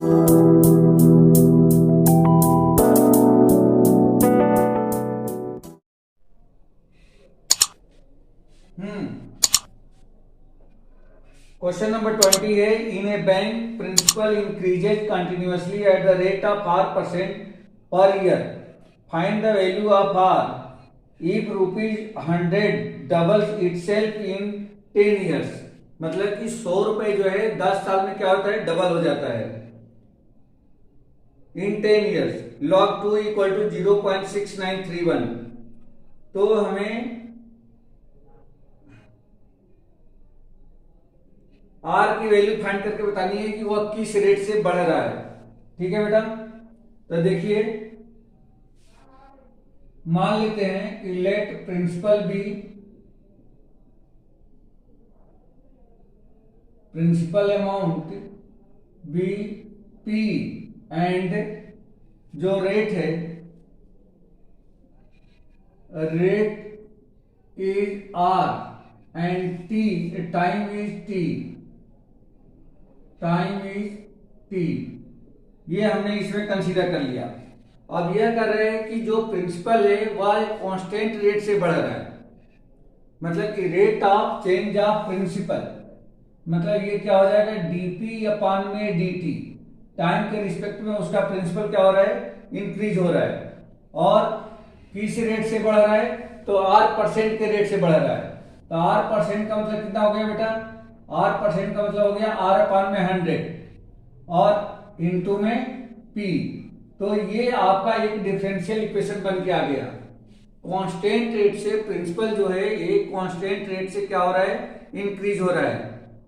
Question number 20 है, in a bank principal increases continuously at the rate of R% per year, find the value of R if ₹100 doubles itself in 10 years. मतलब कि 100 रुपए जो है 10 साल में क्या होता है, डबल हो जाता है in 10 years. log 2 equal to 0.6931। तो हमें आर की वैल्यू फाइंड करके बतानी है कि वह किस रेट से बढ़ रहा है। ठीक है बेटा, तो देखिए मान लेते हैं कि let principal be, principal amount be P and जो रेट है, rate is R and T, time is T, time is T. ये हमने इसमें कंसीडर कर लिया। अब यह कर रहे हैं कि जो प्रिंसिपल है वह कांस्टेंट रेट से बढ़ रहा है, मतलब कि rate of change of principal, मतलब ये क्या हो जाएगा, डीपी अपान में dt, टाइम के रिस्पेक्ट में उसका प्रिंसिपल क्या हो रहा है, इंक्रीज हो रहा है। और किस रेट से बढ़ रहा है, तो R% के रेट से बढ़ रहा है। तो R% का मतलब कितना हो गया बेटा, R% का मतलब हो गया R अपान में 100 और इनटू में P। तो ये आपका एक डिफरेंशियल इक्वेशन बन के आ गया। कांस्टेंट रेट से प्रिंसिपल जो है ये कांस्टेंट रेट से क्या हो रहा है, इंक्रीज हो रहा है,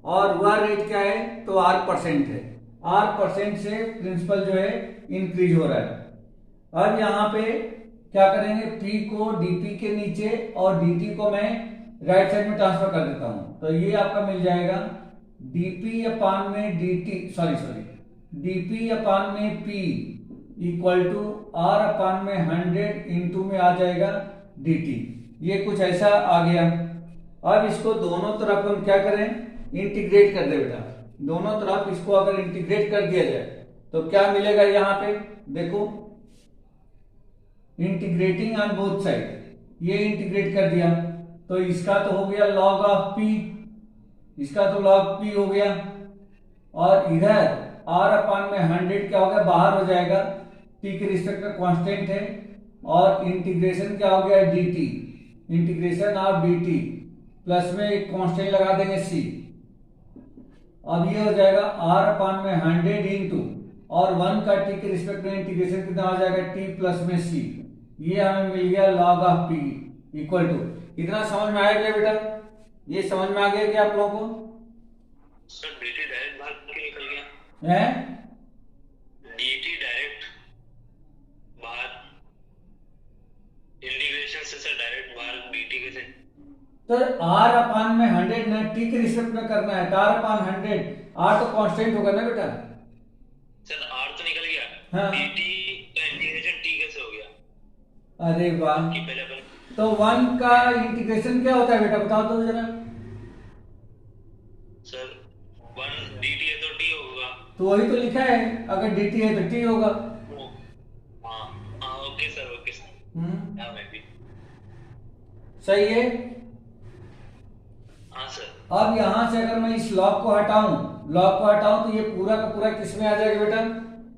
और वह रेट क्या है, तो R% है। R% से प्रिंसिपल जो है इंक्रीज हो रहा है। अब यहाँ पे क्या करेंगे, P को dP के नीचे और dt को मैं राइट साइड में ट्रांसफर कर देता हूं। तो ये आपका मिल जाएगा dP अपान में dt, dP अपान में P इक्वल टू R अपान में 100 इंटू में आ जाएगा dt। ये कुछ ऐसा आ गया। अब इसको दोनों तरफ हम क्या करें, इंटीग्रेट कर दे बेटा। दोनों तरफ इसको अगर इंटीग्रेट कर दिया जाए तो क्या मिलेगा, यहाँ पे देखो, इंटीग्रेटिंग ऑन बोथ साइड, ये इंटीग्रेट कर दिया तो इसका तो हो गया log ऑफ p, इसका तो log p हो गया, और इधर r अपान में 100 क्या हो गया, बाहर हो जाएगा, t के रिस्पेक्ट में कांस्टेंट है, और इंटीग्रेशन क्या हो गया, dt, integration of dt plus में एक कांस्टेंट लगा देंगे c। अब ये हो जाएगा r अपान में 100 इंटू, और 1 का t के रिस्पेक्ट में इंटीग्रेशन कितना हो जाएगा, t प्लस में c। ये हमें मिल गया log of p equal to, इतना समझ में आया क्या बेटा, ये समझ में आ गया क्या आप लोगों को? सर dt डायरेक्ट बाहर निकल गया है, dt डायरेक्ट बाहर, इंटीग्रेशन से सर डायरेक्ट बाहर dt के से। तो r अपान में 100 ना t के रिस्पेक्ट में करना है, तो r अपान 100, r तो कांस्टेंट होगा ना बेटा। सर r तो निकल गया, हाँ। dt का इंटीग्रेशन t कैसे हो गया? अरे वाह, कि पहले तो 1 का इंटीग्रेशन क्या होता है बेटा, बताओ तो जरा। सर 1 dt है तो t होगा। तो वही तो लिखा है, अगर dt है तो t होगा। हाँ हाँ, ओके सर, ओके सर। हाँ मैं भी सही है। हाँ सर। अब यहां से अगर मैं इस लॉग को हटाऊं, तो ये पूरा का पूरा किस में आ जाएगा बेटा,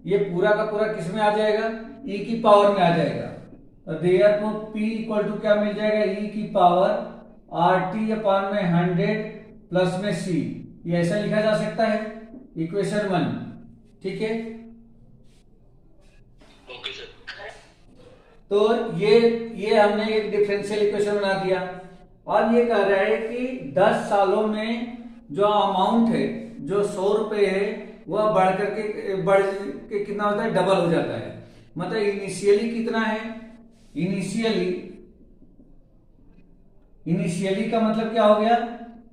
ये पूरा का पूरा किस में आ जाएगा, e की पावर में आ जाएगा। तो देयरफॉर p इक्वल टू क्या मिल जाएगा, e की पावर RT अपान में 100 प्लस में c। ये ऐसा लिखा जा सकता है, इक्वेशन 1। ठीक है, ओके सर। तो ये हमने एक डिफरेंशियल इक्वेशन बना दिया। अब ये कह रहा है कि 10 सालों में जो अमाउंट है, जो 100 रुपए है, वह बढ़ के कितना होता है, डबल हो जाता है। मतलब इनिशियली कितना है, इनिशियली का मतलब क्या हो गया,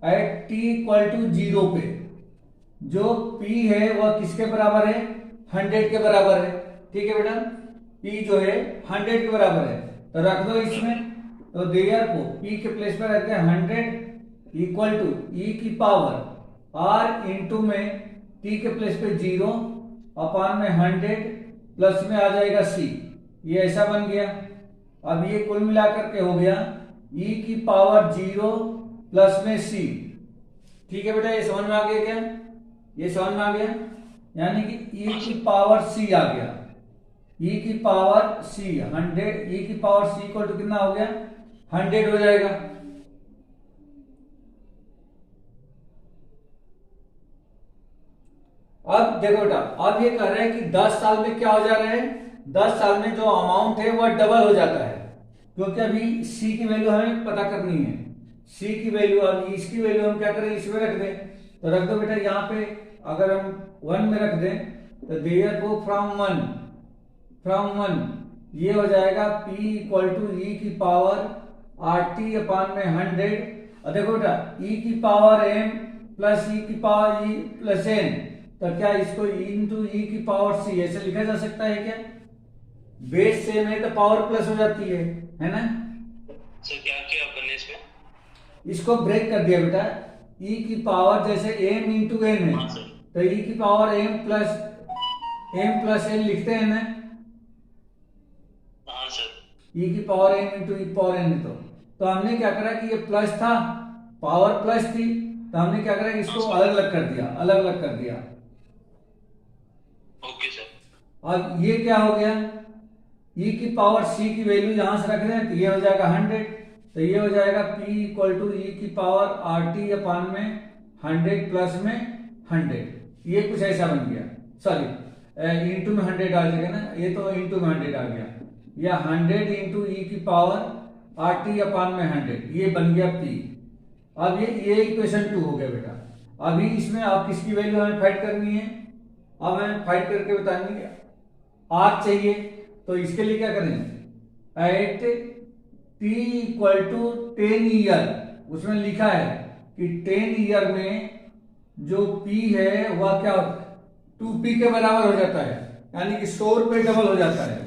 एट t इक्वल टू 0 पे जो p है वह किसके बराबर है, 100 के बराबर है। ठीक है बेटा, p जो है 100 के बराबर है, तो रख दो इसमें। तो देयरफॉर p के प्लेस पर रखते हैं 100 इक्वल टू e की पावर r इंटू में t के प्लेस पे 0 अपान में 100 प्लस में आ जाएगा c, ये ऐसा बन गया। अब ये कुल मिलाकर के हो गया e की पावर 0 प्लस में c। ठीक है बेटा, ये समझ में आ गया क्या? ये समझ में आ गया, यानी कि e की पावर c आ गया, e की पावर c 100, e की पावर c इक्वल टू कितना हो गया 100 हो जाएगा। अब देखो बेटा, अब ये कह रहे हैं कि 10 साल में क्या हो जा रहा है, 10 साल में जो अमाउंट है वह डबल हो जाता है, क्योंकि अभी c की वैल्यू हमें पता करनी है। c की वैल्यू, अब इसकी वैल्यू हम क्या करें, इसमें रख दें, तो रख दो बेटा यहाँ पे। अगर हम 1 में रख दें तो देयर को फ्रॉम वन ये हो जाएगा p इक्वल टू ई की पावर RT अपान में 100। और देखो बेटा e की पावर m प्लस e की पावर e प्लस n, तो क्या इसको e इंटू ई की पावर c ऐसे लिखा जा सकता है क्या? बेस सेम है तो पावर प्लस हो जाती है ना? सर क्या किया आपने इसमें? इसको ब्रेक कर दिया बेटा, e की पावर जैसे m इंटू n है, तो e की पावर m प्लस n लिखते हैं ना? हाँ सर। e की पावर m इंटू ई पावर n, तो हमने क्या करा कि ये प्लस था, पावर प्लस थी, तो हमने क्या करा कि इसको अलग अलग कर दिया। Okay sir. अब ये क्या हो गया, e की पावर c की वैल्यू यहां से रख दें तो ये हो जाएगा 100, तो ये हो जाएगा p इक्वल टू ई की पावर RT अपान में 100 प्लस में 100, ये कुछ ऐसा बन गया। सॉरी, इंटू में 100 आ जाएगा ना, ये तो इंटू में 100 आ गया, या 100 इंटू ई की पावर RT अपान में 100, ये बन गया p। अब ये इक्वेशन 2 हो गया बेटा। अभी इसमें आप किसकी वैल्यू हमें फाइंड करनी है, अब हमें फाइंड करके बताएंगे। r चाहिए, तो इसके लिए क्या करें, at t equal to 10 year, उसमें लिखा है कि 10 ईयर में जो p है वह क्या 2p के बराबर हो जाता है, यानी कि 100 रुपये डबल हो जाता है।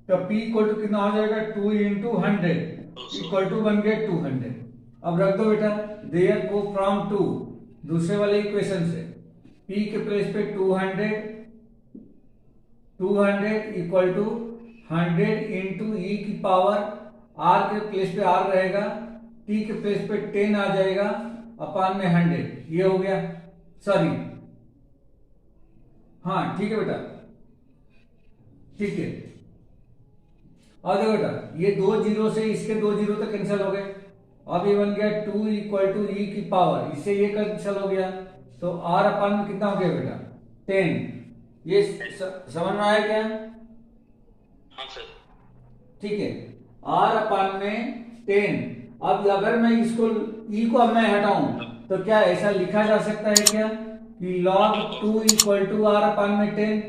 तो p इक्वल टू कितना हो जाएगा 2 इंटू 100 इक्वल टू बन गया 200। अब रख दो बेटा, देयर को फ्रॉम 2 दूसरे वाले इक्वेशन से, p के प्लेस पे 200 इक्वल टू 100 इंटू ई की पावर, r के प्लेस पे r रहेगा, t के प्लेस पे 10 आ जाएगा अपान में 100, ये हो गया। सॉरी, हाँ ठीक है बेटा, ठीक है। अब देखो बेटा, ये 2 जीरो से इसके 2 जीरो तक कैंसिल हो गए। अब ये बन गया 2 इक्वल टू ई की पावर, इससे ये कैंसिल हो गया, तो r अपान में कितना हो गया बेटा 10। ये समझ में आया क्या? हाँ सर। ठीक है, r अपान में 10। अब अगर मैं इसको e को अब मैं हटाऊं तो क्या ऐसा लिखा जा सकता है क्या कि log 2 इक्वल टू r अपान में 10?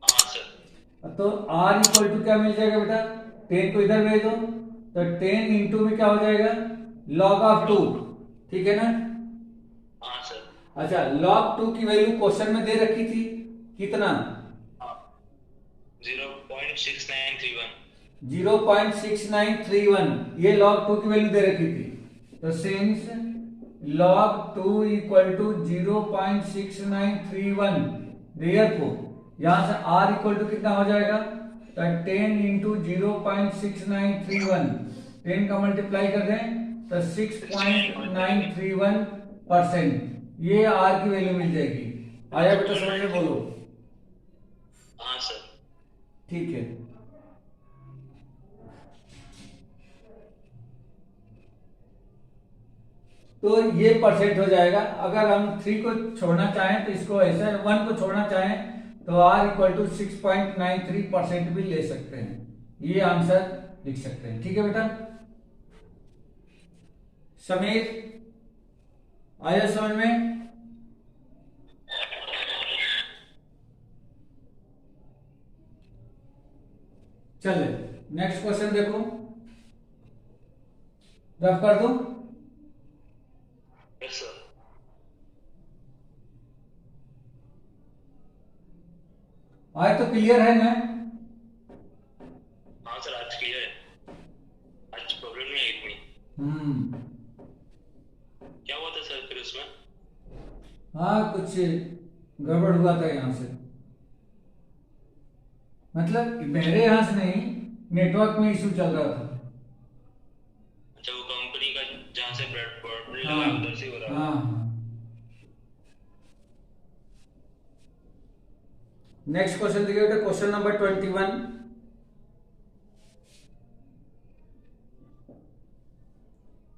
हाँ सर। तो r इक्वल टू क्या मिल जाएगा बेटा, 10 को इधर भेज दो, तो 10 इंटू में क्या हो जाएगा log ऑफ 2, ठीक है ना? हाँ सर। अच्छा, log 2 की वैल्यू क्वेश्चन में दे रखी थी कितना, 0.6931। 0.6931, ये log 2 की वैल्यू दे रखी थी। तो since log 2 equal to 0.6931, therefore यहां से r इक्वल टू कितना हो जाएगा, तो 10 इंटू 0.6931, 10 का मल्टीप्लाई कर दें तो 6.931%, ये r की वैल्यू मिल जाएगी। आया बेटा समझ में, बोलो। हाँ सर। ठीक है, तो ये परसेंट हो जाएगा। अगर हम 3 को छोड़ना चाहें तो इसको ऐसा, 1 को छोड़ना चाहें तो r इक्वल टू 6.93% भी ले सकते हैं, ये आंसर लिख सकते हैं। ठीक है बेटा, समीर आया समझ में? चलिए नेक्स्ट क्वेश्चन देखो, रफ कर दो। Yes sir. आज तो क्लियर है ना? हाँ सर, आज क्लियर है, आज प्रॉब्लम नहीं है इतनी। क्या हुआ था सर फिर उसमें? हाँ कुछ गड़बड़ हुआ था यहाँ से, मतलब मेरे यहाँ से नहीं, नेटवर्क में इशू चल रहा था। अच्छा, वो कंपनी का जहाँ से बिल हाँ लगा उधर से हो रहा है। हाँ। नेक्स्ट क्वेश्चन देखिए बेटा, question number 21।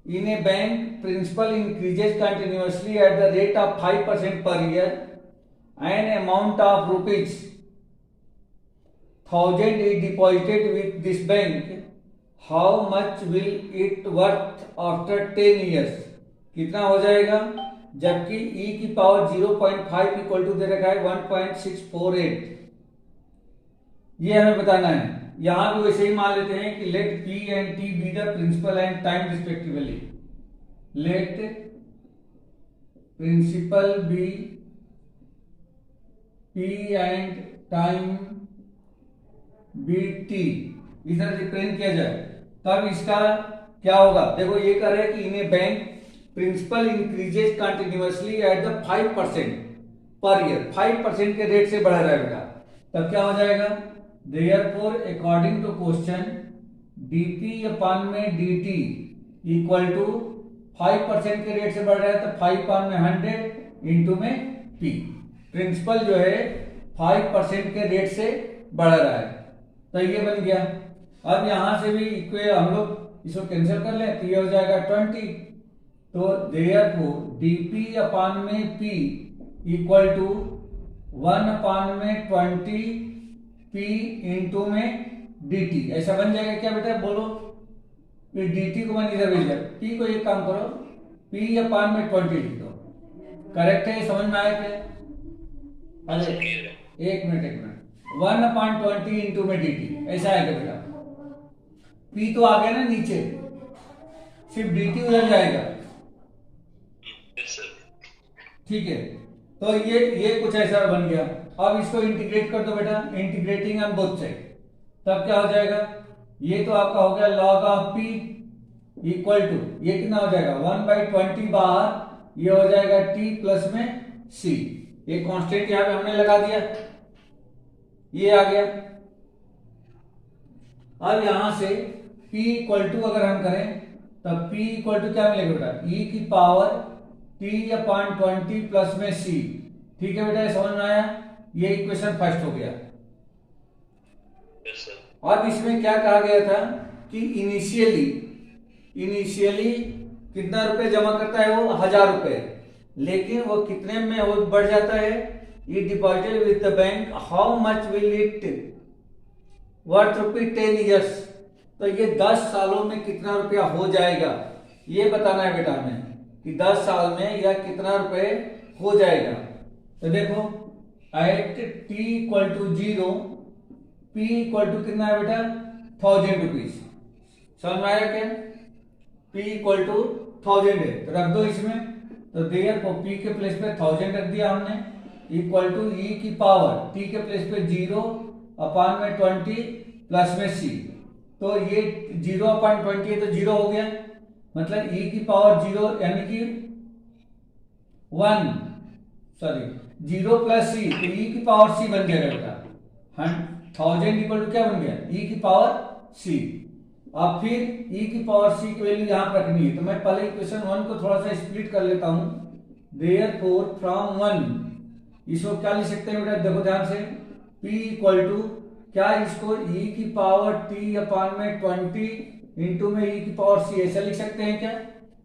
In a bank, principal increases continuously at the rate of 5% per year. An amount of rupees 1000 is deposited with this bank. How much will it worth after 10 years? कितना हो जाएगा? जबकि e की power 0.5 equal to दे रखा है 1.648। ये हमें बताना है। यहां भी वैसे ही मान लेते हैं कि let P and T be the principal and time respectively. Let principal be P and time be T, इधर रिप्रेजेंट किया जाए, तब इसका क्या होगा? देखो ये कह रहे हैं कि in a bank principal increases continuously at the 5% per year, 5% के रेट से बढ़ रहा है बेटा, तब क्या हो जाएगा? Therefore, according to question, dp अपन में dt इक्वल टू 5% के रेट से बढ़ रहा है, तो 5 अपन में 100 इंटू में p। प्रिंसिपल जो है 5% के रेट से बढ़ रहा है, तो ये बन गया। अब यहां से भी हम लोग इसको कैंसिल कर ले, तो ये हो जाएगा 20। तो therefore dp अपन में p इक्वल टू 1 अपन में 20 P इंटू में dt, ऐसा बन जाएगा क्या बेटा? बोलो, dt को मैं इधर भेज दिया, P को एक काम करो, P अपान में 20 लिख दो। करेक्ट है? समझ में आया क्या? अरे एक मिनट 1/20 इंटू में dt, ऐसा आएगा बेटा। P तो आ गया ना नीचे, सिर्फ dt उधर जाएगा। ठीक है, तो ये कुछ ऐसा बन गया। अब इसको इंटीग्रेट कर दो बेटा, इंटीग्रेटिंग ऑन बोथ साइड, तब क्या हो जाएगा? ये तो आपका हो गया log of p equal to, ये कितना हो जाएगा? 1/20 बाहर, ये हो जाएगा t प्लस में c। ये कांस्टेंट यहां पे हमने लगा दिया, ये आ गया। अब यहां से p इक्वल टू अगर हम करें, तब p इक्वल टू क्या मिलेगा बेटा? e की पावर t/20 प्लस में c। ठीक है बेटा, समझ में आया? ये इक्वेशन फर्स्ट हो गया। अब इसमें क्या कहा गया था कि इनिशियली कितना रुपए जमा करता है वो? 1000 रुपए, लेकिन वो कितने में वो बढ़ जाता है? ये deposited with the bank, how much will it worth rupee 10 years, तो ये 10 सालों में कितना रुपया हो जाएगा, ये बताना है बेटा हमें कि 10 साल में या कितना रुपए हो जाएगा। तो देखो, at t equal to 0, p equal to कितना है बेटा? 1000 रुपीज। समझ में आया क्या? p इक्वल टू 1000 है, तो रख दो इसमें। तो देयर को p के प्लेस पे 1000 रख दिया हमने, इक्वल टू e की पावर t के प्लेस पे 0 अपान में 20 प्लस में c। तो ये 0/20 है तो 0 हो गया, मतलब e की पावर 0 यानी कि 0 प्लस सी, तो e की पावर c बन जाएगा बेटा। 1000 इक्वल टू क्या बन गया? e की पावर c। अब फिर e की पावर c की वैल्यू यहां पर रखनी है, तो मैं पहले इक्वेशन 1 को थोड़ा सा स्प्लिट कर लेता हूं। देयरफॉर फ्रॉम 1 इसको क्या लिख सकते हैं बेटा? देखो ध्यान से, p इक्वल टू क्या, इसको e की पावर t अपान में 20 इंटू में e की पावर c, ऐसा लिख सकते हैं क्या?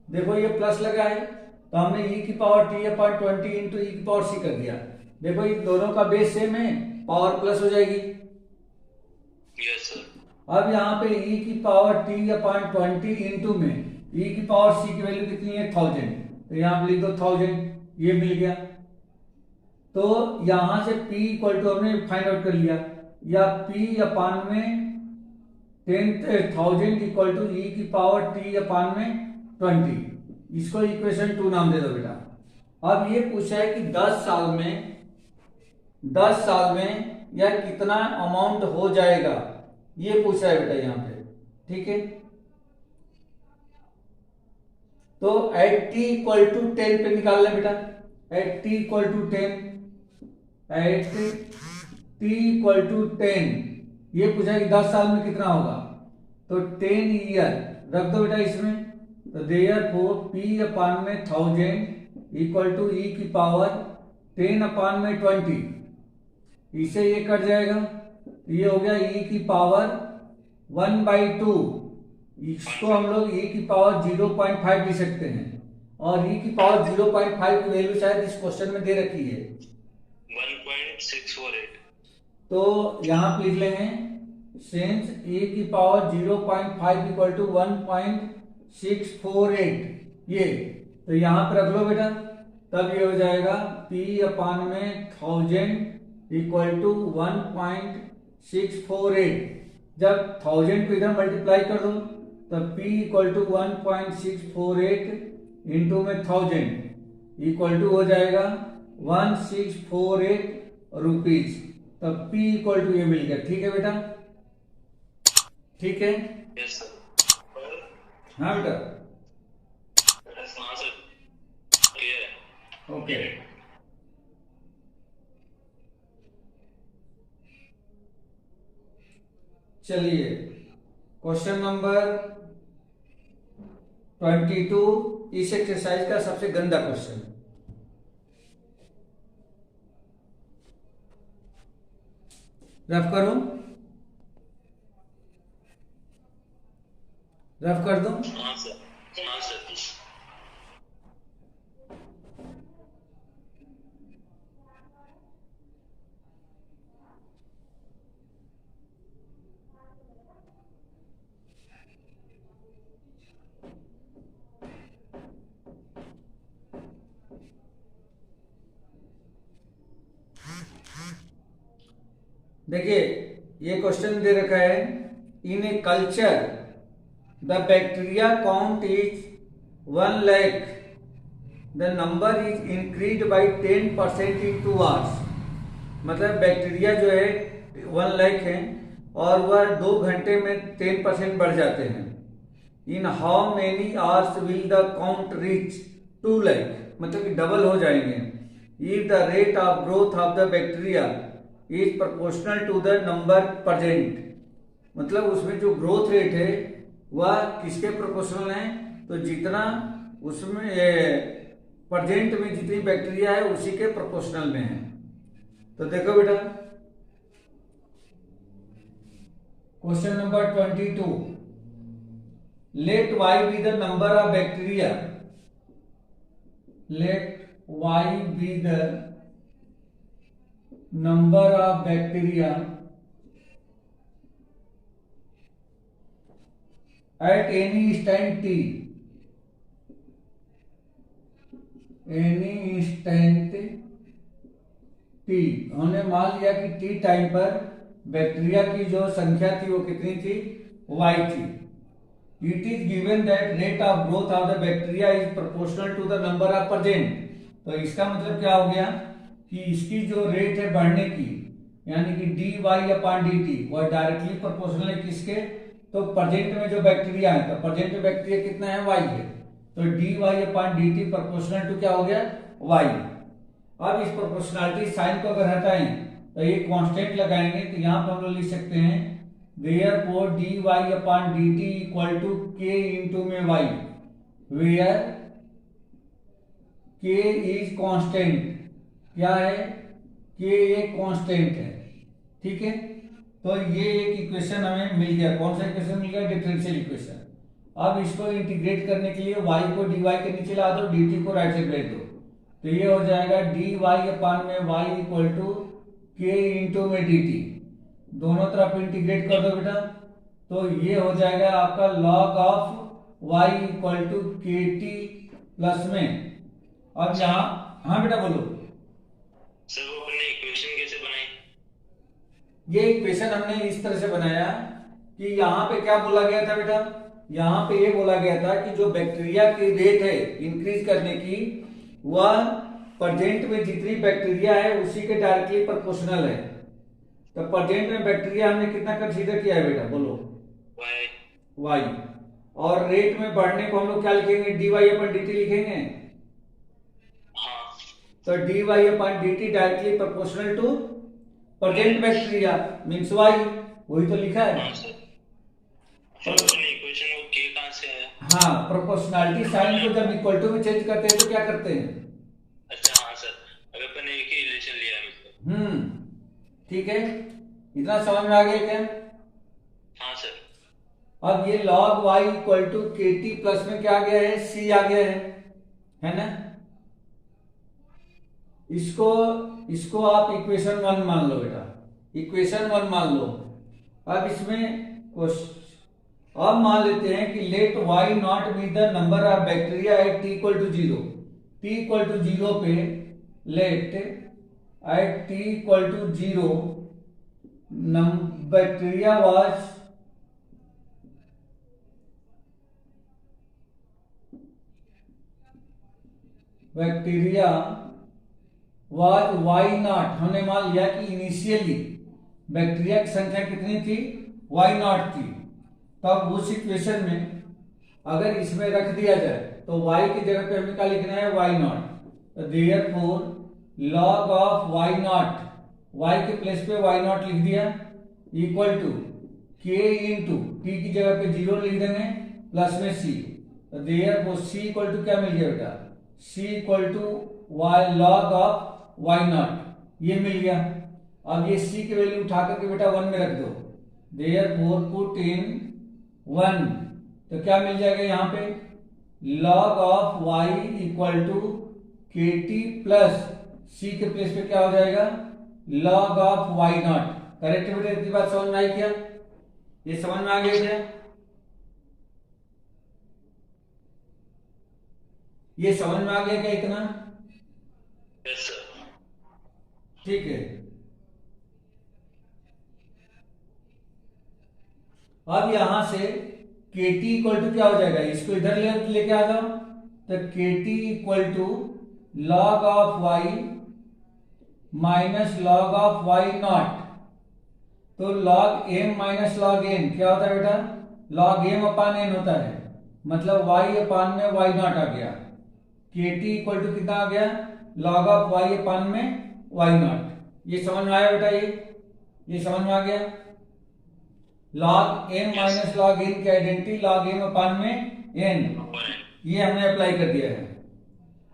देखो ये प्लस लगा है, तो हमने e की पावर t अपान 20 इंटू e की पावर c कर दिया। देखो ये दोनों का बेस सेम है, पावर प्लस हो जाएगी। Yes sir. अब यहाँ पे e की पावर t अपान 20 इंटू में e की पावर c की वैल्यू कितनी है? 1000, तो यहाँ पे लिख दो 1000, ये मिल गया। तो यहां से p इक्वल टू हमने फाइंड आउट कर लिया, या p अपान में 10,000 इक्वल टू e की पावर t अपान में 20। इसको इक्वेशन 2 नाम दे दो बेटा। अब ये पूछा है कि 10 साल में या कितना अमाउंट हो जाएगा, ये पूछा है बेटा यहाँ पे। ठीक है, तो एट t इक्वल टू 10 पे निकाल लें बेटा। At t equal to 10, at t equal to 10 ये पूछा कि 10 साल में कितना होगा, तो 10 ईयर रख दो बेटा इसमें। तो देयरफॉर पी अपान में 1000 इक्वल टू ई की पावर 10 अपान में 20, इससे ये कट जाएगा, ये हो गया ई की पावर 1/2। इसको हम लोग ई की पावर 0.5 लिख सकते हैं, और ई की पावर 0.5 की वैल्यू शायद इस क्वेश्चन में दे रखी है 1.648। तो यहां पे लिख लेंगे सिंस ए की पावर 0.5 इक्वल टू 1.648, ये तो यहां पे रख लो बेटा, तब ये हो जाएगा P अपान में 1000 इक्वल टू 1.648। जब 1000 को इधर मल्टीप्लाई कर दो तब P इक्वल टू 1.648 इंटू में 1000 इक्वल टू हो जाएगा 1648 रुपीज। तब P इक्वल टू ये मिल गया। ठीक है बेटा, ठीक है। Yes sir. हाँ बेटा, हाँ सर, क्लियर है। ओके। चलिए क्वेश्चन नंबर 22, इस एक्सरसाइज का सबसे गंदा क्वेश्चन। रफ करो, रफ कर दो। हाँ सर, हाँ सर। देखिए ये क्वेश्चन दे रखा है, in a culture the bacteria count is 1 lakh, the number is increase by 10% in 2 hours. मतलब बैक्टीरिया जो है 1 लाख है और वह 2 घंटे में 10% बढ़ जाते हैं। In how many hours will the count reach 2 lakh, मतलब कि डबल हो जाएंगे। If the rate of growth of the bacteria is proportional to the number present, मतलब उसमें जो ग्रोथ रेट है वह किसके प्रोपोर्शनल है, तो जितना उसमें प्रेजेंट में जितनी बैक्टीरिया है उसी के प्रोपोर्शनल में है। तो देखो बेटा question number 22, let y be the number of bacteria, let y be the number of bacteria at any instant t, any instant t। हमने मान लिया कि t टाइम पर बैक्टीरिया की जो संख्या थी वो कितनी थी, y थी। It is given that rate of growth of the bacteria is proportional to the number of present. तो इसका मतलब क्या हो गया कि इसकी जो रेट है बढ़ने की, यानी कि dy अपान dt वह डायरेक्टली प्रोपोर्शनल है किसके, तो प्रेजेंट में जो बैक्टीरिया है, तो प्रेजेंट में बैक्टीरिया कितना है, y है, तो dy upon dt proportional to क्या हो गया, y। अब इस प्रोपोर्शनलिटी साइन को अगर हटाएं तो ये कांस्टेंट लगाएंगे, तो यहां पर हम लोग लिख सकते हैं therefore dy upon dt equal to k into में y, where k is constant. क्या है, कि एक कांस्टेंट है। ठीक है, तो ये एक इक्वेशन हमें मिल गया। कौन सा इक्वेशन मिल गया, डिफरेंशियल इक्वेशन। अब इसको इंटीग्रेट करने के लिए y को dy के नीचे ला दो, dt को राइट साइड भेज दो, तो ये हो जाएगा dy अपान में y equal to k into में dt। दोनों तरफ इंटीग्रेट कर दो बेटा, तो ये हो जाएगा आपका log of y equal to kt plus में। अब यहाँ, हाँ बेटा बोलो। सर वो अपने इक्वेशन कैसे बनाई? ये इक्वेशन हमने इस तरह से बनाया कि यहाँ पे क्या बोला गया था बेटा, यहाँ पे ये बोला गया था कि जो बैक्टीरिया की रेट है इंक्रीज करने की, वह प्रेजेंट में जितनी बैक्टीरिया है उसी के डायरेक्टली प्रोपोर्शनल है। तो प्रेजेंट में बैक्टीरिया हमने कितना कंसीडर किया है बेटा, बोलो, y। और रेट में बढ़ने को हम लोग क्या लिखेंगे, dy अपन dt लिखेंगे। तो dy upon dt directly proportional to present bacteria means y। वही तो लिखा है। हाँ सर, फंक्शन इक्वेशन वो के कहाँ से है? हाँ, प्रोपोर्शनैलिटी साइन को जब इक्वल टू में चेंज करते हैं तो क्या करते हैं? अच्छा हाँ सर, अगर अपन ने एक ही रिलेशन लिया है मतलब। ठीक है, इतना समझ में आ गया क्या? हाँ सर। अब ये log y equal to K T plus में क्या आ गया है? c आ गया है ना? इसको इसको आप इक्वेशन 1 मान लो बेटा, इक्वेशन 1 मान लो। अब इसमें अब मान लेते हैं कि let y not be the number of bacteria at t equal to 0। t equal to 0 पे let at t equal to 0 bacteria was Y not. हमने मान लिया कि इनिशियली बैक्टीरिया की संख्या कितनी थी? वाई नॉट थी। तब उस सिचुएशन में अगर इसमें रख दिया जाए तो y की जगह पे हमें क्या लिखना है? Y not. Therefore log of Y not, y के प्लेस पे वाई नॉट लिख दिया, equal to k into T की जगह पे 0 लिख देंगे प्लस में c। Therefore c equal to क्या मिल गया बेटा? c इक्वल टू Y log of Y not, ये मिल गया। अब ये c की वैल्यू उठा करके बेटा 1 में रख दो। देयरफॉर पुट इन 1, तो क्या मिल जाएगा यहाँ पे? log of y equal to K T plus c के प्लेस पे क्या हो जाएगा? log of Y not. Correct बेटा, इतनी बात समझ में आई क्या? ये समझ में आ गया क्या? ये समझ में आ गया क्या इतना? Yes sir. ठीक है। अब यहां से के टी इक्वल टू क्या हो जाएगा? इसको इधर लेके आ जाओ, तो K T equal to log of y minus log of Y naught. तो log M minus log N क्या होता है बेटा? लॉग एम अपान एन होता है, मतलब वाई अपान में वाई नॉट आ गया। के टी इक्वल टू कितना आ गया? लॉग ऑफ वाई अपान में वाई नॉट। ये समझ में आया बेटा? ये समझ में आ गया? Log M minus log N की आइडेंटिटी लॉग एम अपान में एन, ये हमने अप्लाई कर दिया है।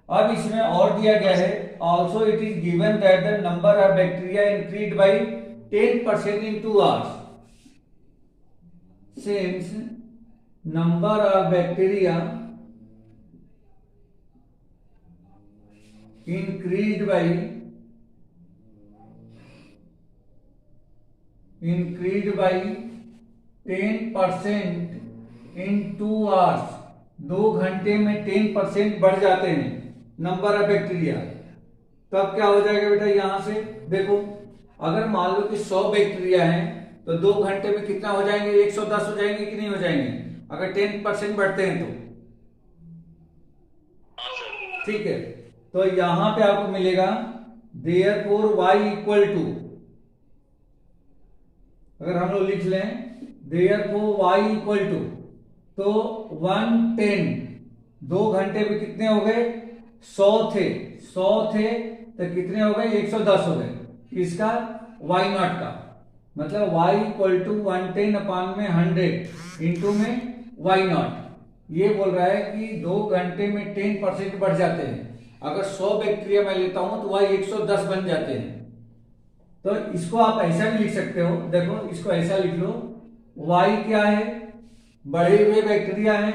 अब इसमें और दिया गया है, also it is given that the number of bacteria increase by 10% in 2 hours. Since number of bacteria increased by 10% in 2 hours, 2 घंटे में 10% बढ़ जाते हैं नंबर ऑफ बैक्टीरिया। तब क्या हो जाएगा बेटा? यहां से देखो, अगर मान लो कि 100 बैक्टीरिया हैं तो 2 घंटे में कितना हो जाएंगे? 110 हो जाएंगे कि नहीं हो जाएंगे? अगर 10% बढ़ते हैं तो। ठीक है, तो यहां पे आपको मिलेगा देयरफॉर y इक्वल टू, अगर हम लोग लिख लें देयरफॉर y इक्वल टू, तो 110, 2 घंटे में कितने हो गए? 100 थे, 100 थे तो कितने हो गए? 110 हो गए। किसका? वाई नॉट का। मतलब y इक्वल टू 110 अपान में 100 इंटू में वाई नॉट। ये बोल रहा है कि 2 घंटे में 10% बढ़ जाते हैं। अगर 100 बैक्टीरिया मैं लेता हूं तो y 110 बन जाते हैं। तो इसको आप ऐसा भी लिख सकते हो, देखो इसको ऐसा लिख लो, y क्या है? बढ़े हुए बैक्टीरिया है,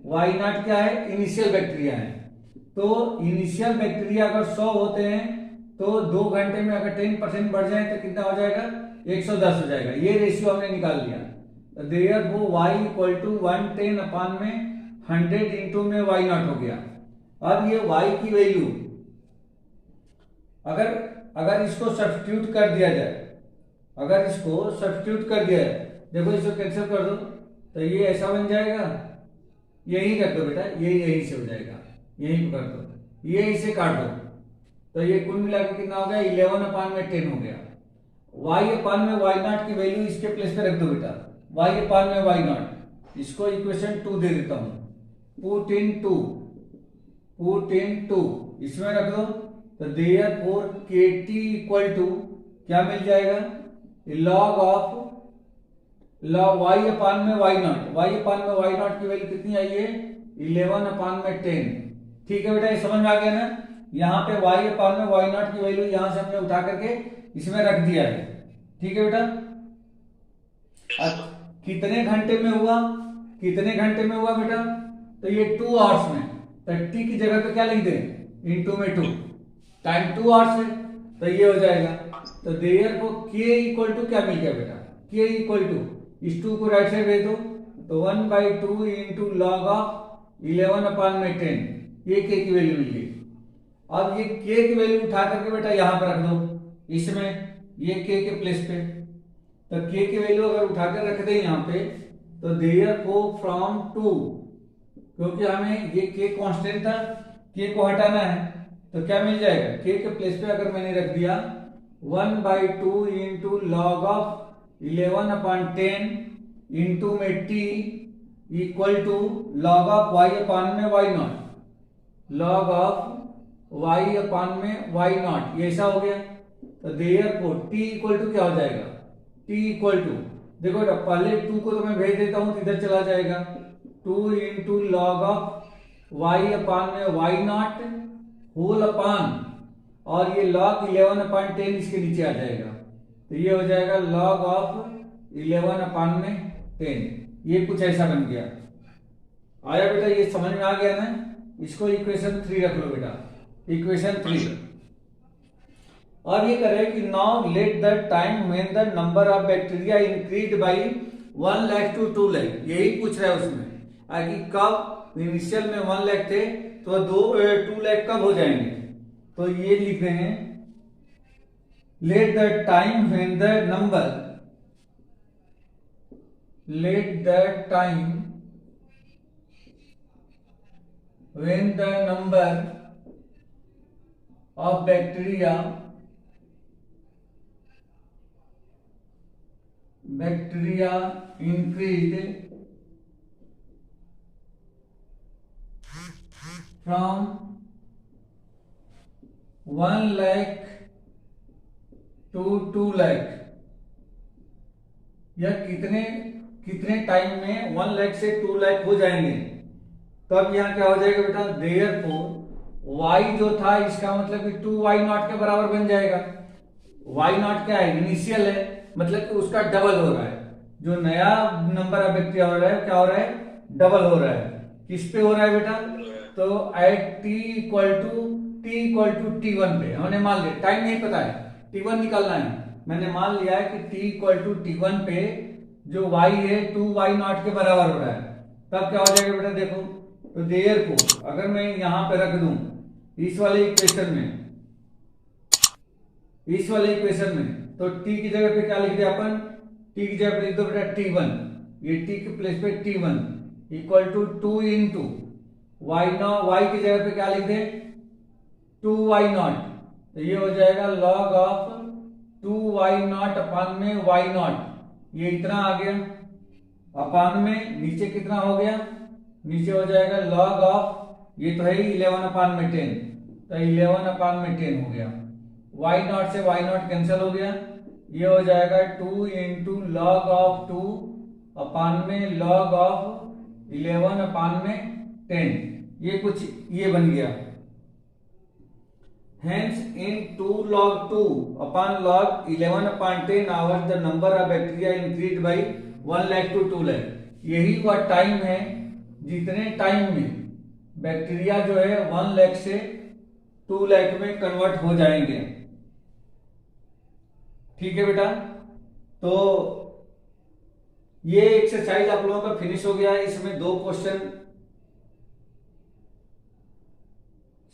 वाई नॉट क्या है? इनिशियल बैक्टीरिया है। तो इनिशियल बैक्टीरिया अगर 100 होते हैं तो 2 घंटे में अगर 10% बढ़ जाए तो कितना हो जाएगा? 110 हो जाएगा। ये रेशियो हमने निकाल लिया। देयरफॉर y इक्वल टू 110 अपान में 100 इंटू में वाई नॉट हो गया। अब ये y की वैल्यू अगर इसको सब्स्टिट्यूट कर दिया जाए, अगर इसको सब्स्टिट्यूट कर दिया जाए, देखो इसको कैंसिल कर दो तो ये ऐसा बन जाएगा, यही कर दो बेटा, यही से हो जाएगा, यही कर दो, ये इसे काट दो तो ये कुल मिला के कितना हो गया? 11 अपान में 10 हो गया। y अपान में वाई नॉट की वैल्यू इसके प्लेस पे रख दो बेटा, y अपान में वाई नॉट। इसको इक्वेशन 2 दे देता हूं, पुट इन 2 इसमें रख दो तो देयरफॉर के टी इक्वल टू क्या मिल जाएगा? Log of log Y upon में वाई नॉट, वाई अपान में वाई नॉट की वैल्यू कितनी आई है 11 अपान में 10। ठीक है बेटा, ये समझ में आ गया ना। यहाँ पे वाई अपान में वाई नॉट की वैल्यू यहां से हमने उठा करके इसमें रख दिया है। ठीक है बेटा। कितने घंटे में हुआ, कितने घंटे में हुआ बेटा, तो ये 2 आवर्स में, तो टी की जगह पे क्या लिख दें इंटू में 2, टाइम 2 आवर्स है, तो ये हो जाएगा। तो देयर को के इक्वल टू क्या मिल गया बेटा, के इक्वल टू इस 2 को राइट साइड भेज दो, तो 1/2 इंटू लॉग ऑफ 11 अपान में 10, ये के की वैल्यू मिल गई। अब ये के की वैल्यू उठा करके बेटा यहां पर रख दो इसमें, ये के प्लेस पे, तो के की वैल्यू अगर उठाकर रख दें यहाँ पे, तो देयर को फ्रॉम 2, क्योंकि हमें ये के कांस्टेंट था, के को हटाना है, तो क्या मिल जाएगा के प्लेस पे अगर मैंने रख दिया 1/2 into log of 11 upon 10 into में T equal to log of y upon में y naught, log of y upon में वाई नॉट, ये ऐसा हो गया। तो देयर को टी इक्वल टू क्या हो जाएगा, टी इक्वल टू, देखो पहले 2 को तो मैं भेज देता हूं तो इधर चला जाएगा, 2 into log of y upon में वाई नॉट होल अपान, और ये लॉग 11 अपान 10 इसके नीचे आ जाएगा, तो ये हो जाएगा लॉग ऑफ 11 अपान में 10। ये कुछ ऐसा बन गया। आया बेटा, ये समझ में आ गया ना। इसको इक्वेशन 3 रख लो बेटा, इक्वेशन 3। और ये करे कि now let the time when the number of bacteria increase by 1 lakh to 2 lakh, यही पूछ रहा है उसमें कि कब इनिशियल में 1 लाख थे तो 2 लाख कब हो जाएंगे। तो ये लिख रहे हैं late the time when the number, late the time when the number of bacteria increased from 1 lakh to 2 lakh, या कितने कितने टाइम में 1 लाख से 2 लाख हो जाएंगे। तब यहां क्या हो जाएगा बेटा, देयर को वाई जो था इसका मतलब कि 2 वाई नॉट के बराबर बन जाएगा। वाई नॉट क्या है, इनिशियल है, मतलब कि उसका डबल हो रहा है, जो नया नंबर ऑफ बैक्टीरिया हो रहा है क्या हो रहा है, डबल हो रहा है। किस पे हो रहा है बेटा, तो at T equal to T1 पे हमने मान लिया, टाइम नहीं पता है, T1 निकालना है, मैंने मान लिया है कि T इक्वल टू T1 पे जो y है 2 वाई नॉट के बराबर हो रहा है। तब क्या हो जाएगा बेटा, देखो तो देयर को अगर मैं यहां पे रख दूं इस वाले इक्वेशन में, इस वाले इक्वेशन में, तो t की जगह पे क्या लिख दिया अपन, t की जगह पे लिख दो बेटा T1, ये t के प्लेस पे T1 equal to 2 into y naught, y की जगह पे क्या लिख दे 2 वाई नॉट, तो ये हो जाएगा लॉग ऑफ 2 वाई नॉट अपान में वाई नॉट, ये इतना आ गया, अपान में नीचे कितना हो गया, नीचे हो जाएगा लॉग ऑफ, ये तो है ही 11 अपान में 10, तो 11 अपान में 10 हो गया, वाई नॉट से वाई नॉट कैंसिल हो गया, ये हो जाएगा 2 इंटू लॉग ऑफ 2 अपान में लॉग ऑफ 11 अपान में 10, ये कुछ ये बन गया। Hence in 2 log 2 upon log 11 upon 10 hours the number of bacteria increased by 1 lakh to 2 lakh, यही वह टाइम है जितने टाइम में बैक्टीरिया जो है 1 लाख से 2 लाख में कन्वर्ट हो जाएंगे। ठीक है बेटा, तो ये एक्सरसाइज आप लोगों का फिनिश हो गया है। इसमें 2 क्वेश्चन,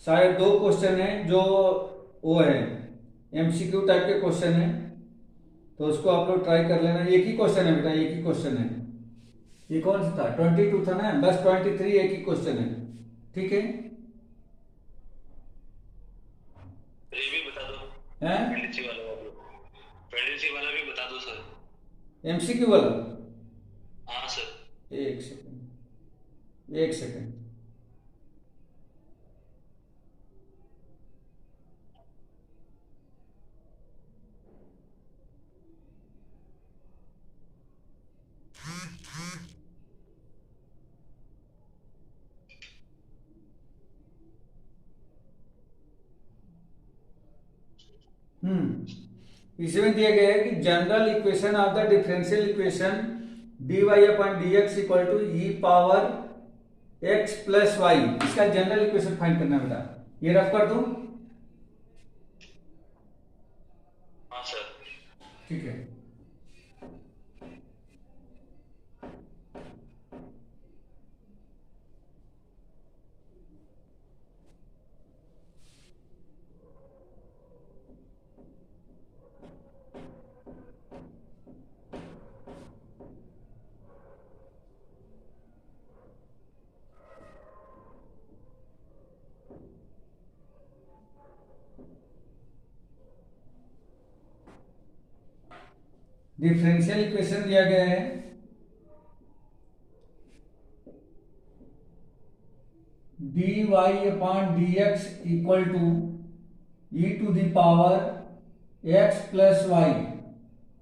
शायद 2 क्वेश्चन है जो वो है एमसीक्यू टाइप के क्वेश्चन है, तो उसको आप लोग ट्राई कर लेना। एक ही क्वेश्चन है बेटा, एक ही क्वेश्चन है। ये कौन सा था, 22 था ना, बस 23 एक ही क्वेश्चन है। ठीक है, ये भी बता दो, हैं 23 वाला भी बता दो सर। एमसीक्यू वाला, हाँ सर, एक सेकंड, एक सेकंड। इसमें दिया गया है कि general equation of the differential equation dy upon dx equal to e power x plus y, इसका जनरल इक्वेशन फाइंड करना बेटा। ये रफ कर दूं? हाँ सर। ठीक है। डिफरेंशियल इक्वेशन दिया गया है dy upon dx equal to e to the power x plus y.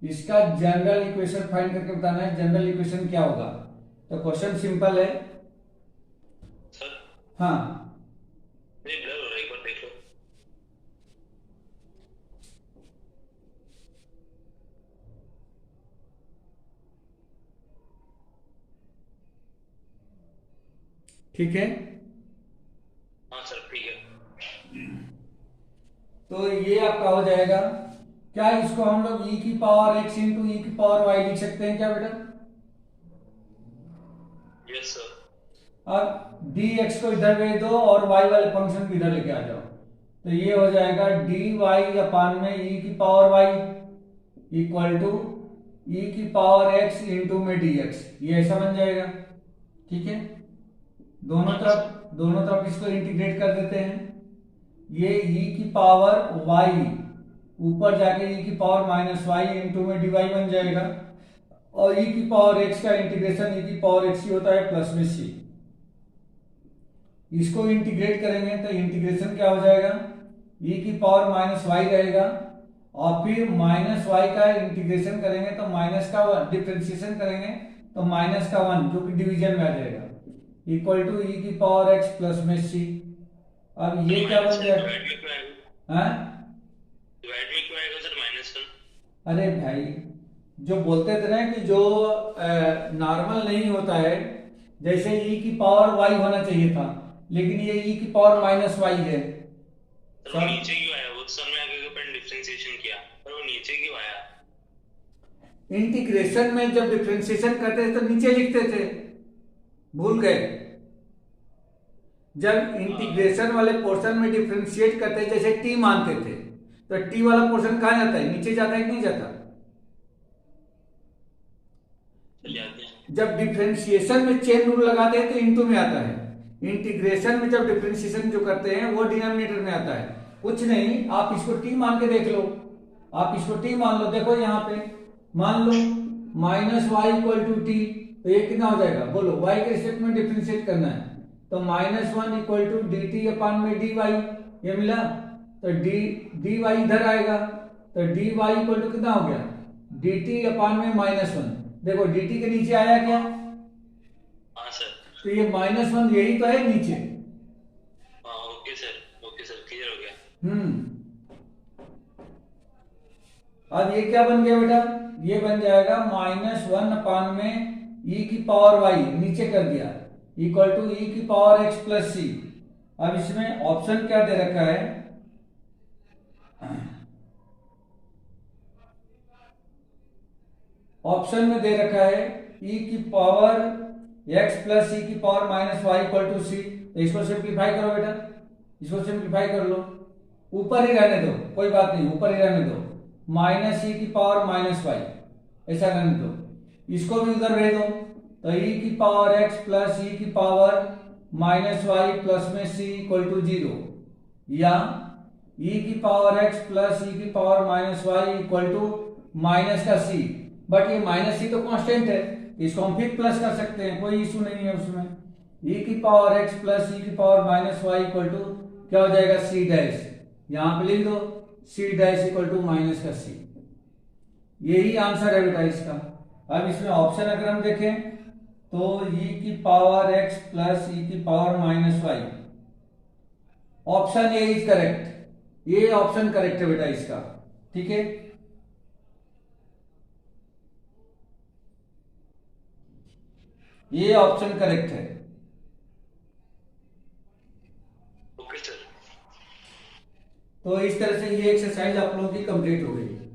इसका जनरल इक्वेशन फाइंड करके बताना है जनरल इक्वेशन क्या होगा। तो क्वेश्चन सिंपल है सर। हाँ, नहीं ब्लर हो रहा है, एक बार देख लो। ठीक है। हाँ सर ठीक है। तो ये आपका हो जाएगा। क्या इसको हम लोग e की पावर x इंटू ई की पावर y लिख सकते हैं क्या बेटा? Yes sir. अब dx को इधर भेज दो और y वाले फंक्शन को इधर लेके आ जाओ। तो ये हो जाएगा dy अपान में e की power y equal to e की पावर x इंटू में dx, ये ऐसा बन जाएगा। ठीक है, दोनों तरफ इसको इंटीग्रेट कर देते हैं। ये e की पावर y ऊपर जाके e की पावर माइनस वाई इंटू में dy बन जाएगा, और e की पावर x का इंटीग्रेशन e की पावर x ही होता है प्लस में c। इसको इंटीग्रेट करेंगे तो इंटीग्रेशन क्या हो जाएगा, e की पावर माइनस वाई रहेगा, और फिर माइनस वाई का इंटीग्रेशन करेंगे तो माइनस का डिफरेंशिएशन करेंगे तो माइनस का 1 जो कि डिवीजन में आ जाएगा इक्वल टू e की पावर x प्लस में c। अब ये क्या बन जाएगा? हाँ, अरे भाई जो बोलते थे ना कि जो नॉर्मल नहीं होता है, जैसे e की पावर y होना चाहिए था, लेकिन ये e की पावर माइनस वाई है। तो नीचे क्यों आया? वो सर में आगे अपन डिफरेंशिएशन किया पर वो नीचे क्यों आया? इंटीग्रेशन में जब डिफरेंशिएशन करते थे तो नीचे लिखते थे, भूल गए? जब इंटीग्रेशन वाले पोर्शन में डिफरेंशिएट करते हैं, जैसे t मानते थे, तो t वाला पोर्शन कहाँ जाता है? नीचे जाता है कि नहीं जाता? जब डिफरेंशिएशन में चेन रूल लगाते हैं तो इनटू में आता है, इंटीग्रेशन में जब डिफरेंशिएशन जो करते हैं वो डिनोमिनेटर में आता है। कुछ नहीं, आप इसको t मान के देख लो, आप इसको t मान लो। देखो यहाँ पे मान लो minus y equal to T, तो ये कितना हो जाएगा बोलो? y के रिस्पेक्ट में डिफरेंशिएट करना है तो minus 1 equal to D T upon में डी वाई, ये मिला। तो डी वाई इधर आएगा तो डी वाई इक्वल टू कितना हो गया? डी टी अपान में माइनस 1। देखो डी टी के नीचे आया क्या? हाँ सर। तो ये माइनस 1 यही तो है नीचे। हाँ ओके सर क्लियर हो गया। अब ये क्या बन गया बेटा? ये बन जाएगा माइनस 1 अपान में e की पावर y, नीचे कर दिया, इक्वल टू e की पावर x प्लस सी। अब इसमें ऑप्शन क्या दे रखा है? ऑप्शन में दे रखा है e की पावर x प्लस सी की power minus y equal to C. तो इसको सिंप्लीफाई करो बेटा, इसको सिंप्लीफाई कर लो, ऊपर ही रहने दो, कोई बात नहीं, ऊपर ही रहने दो। माइनस ई की पावर माइनस वाई, ऐसा रहने दो। इसको भी उधर भेज दो तो e की पावर x प्लस e की पावर माइनस वाई प्लस में c इक्वल टू 0, या e की पावर x प्लस e की power minus y equal to minus का c। बट ये माइनस c तो कांस्टेंट है, इसको हम फिर प्लस कर सकते हैं, कोई इशू नहीं है उसमें। e की पावर x प्लस e की power minus y equal to क्या हो जाएगा? c डैश, यहां पे लिख दो c dash equal to minus का c। यही आंसर है बेटा इसका। अब इसमें ऑप्शन अगर हम देखें तो e की पावर x प्लस e की power minus y, option A is correct, ये ऑप्शन करेक्ट है बेटा इसका। ठीक है, ये ऑप्शन करेक्ट है। Okay sir. तो इस तरह से ये एक्सरसाइज आप लोगों की कंप्लीट हो गई।